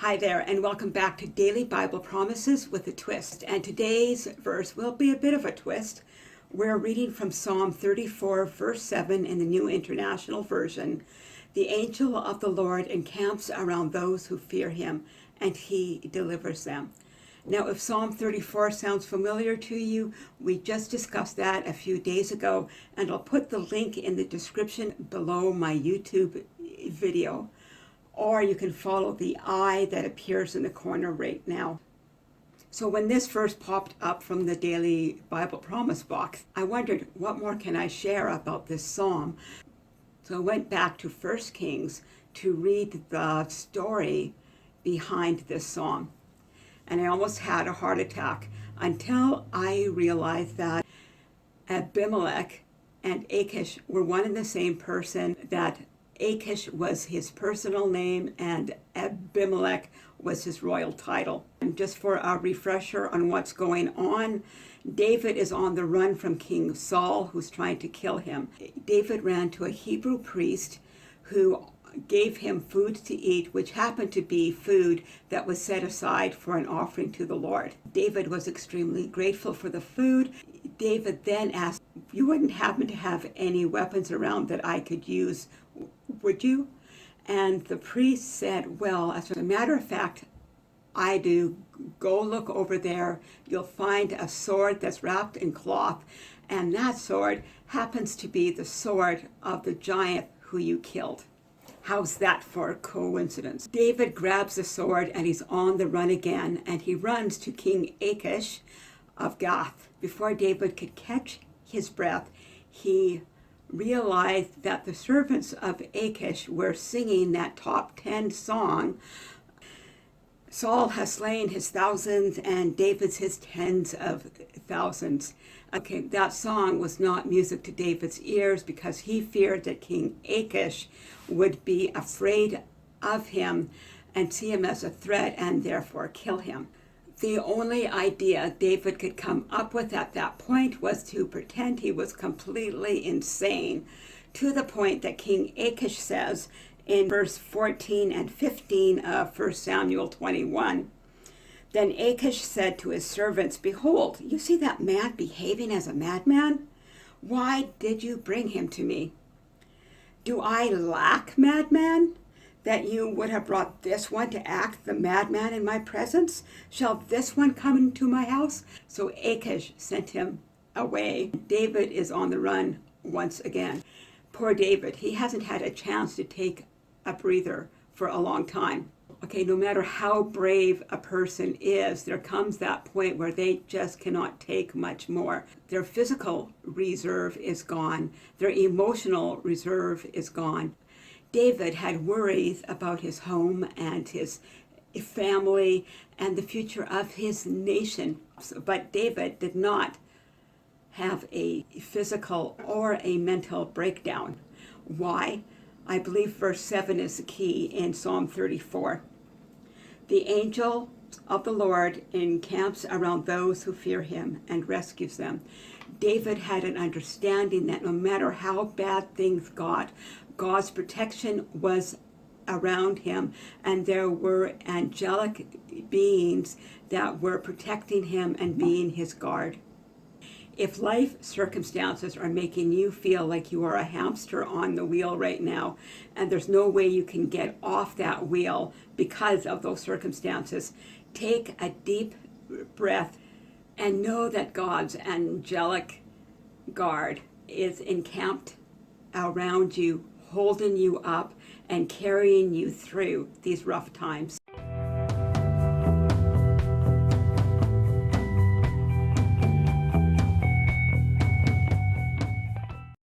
Hi there, and welcome back to Daily Bible Promises with a Twist. And today's verse will be a bit of a twist. We're reading from Psalm 34, verse 7 in the New International Version. The angel of the Lord encamps around those who fear him, and he delivers them. Now, if Psalm 34 sounds familiar to you, we just discussed that a few days ago, and I'll put the link in the description below my YouTube video. Or you can follow the eye that appears in the corner right now. So when this verse popped up from the Daily Bible Promise box, I wondered, what more can I share about this psalm? So I went back to 1 Kings to read the story behind this psalm. And I almost had a heart attack until I realized that Abimelech and Achish were one and the same person, that Achish was his personal name and Abimelech was his royal title. And just for a refresher on what's going on, David is on the run from King Saul, who's trying to kill him. David ran to a Hebrew priest who gave him food to eat, which happened to be food that was set aside for an offering to the Lord. David was extremely grateful for the food. David then asked, "You wouldn't happen to have any weapons around that I could use, would you?" And the priest said, "Well, as a matter of fact, I do. Go look over there. You'll find a sword that's wrapped in cloth, and that sword happens to be the sword of the giant who you killed." How's that for a coincidence? David grabs the sword and he's on the run again, and he runs to King Achish of Gath. Before David could catch his breath, he realized that the servants of Achish were singing that top 10 song, "Saul has slain his thousands and David's his tens of thousands." Okay, that song was not music to David's ears because he feared that King Achish would be afraid of him and see him as a threat and therefore kill him. The only idea David could come up with at that point was to pretend he was completely insane, to the point that King Achish says in verse 14 and 15 of 1 Samuel 21, "Then Achish said to his servants, 'Behold, you see that man behaving as a madman? Why did you bring him to me? Do I lack madman, that you would have brought this one to act the madman in my presence? Shall this one come into my house?' So Achish sent him away. David is on the run once again. Poor David, he hasn't had a chance to take a breather for a long time. Okay, no matter how brave a person is, there comes that point where they just cannot take much more. Their physical reserve is gone. Their emotional reserve is gone. David had worries about his home and his family and the future of his nation. But David did not have a physical or a mental breakdown. Why? I believe verse 7 is the key in Psalm 34. "The angel of the Lord encamps around those who fear him and rescues them." David had an understanding that no matter how bad things got, God's protection was around him, and there were angelic beings that were protecting him and being his guard. If life circumstances are making you feel like you are a hamster on the wheel right now, and there's no way you can get off that wheel because of those circumstances, take a deep breath and know that God's angelic guard is encamped around you, holding you up and carrying you through these rough times.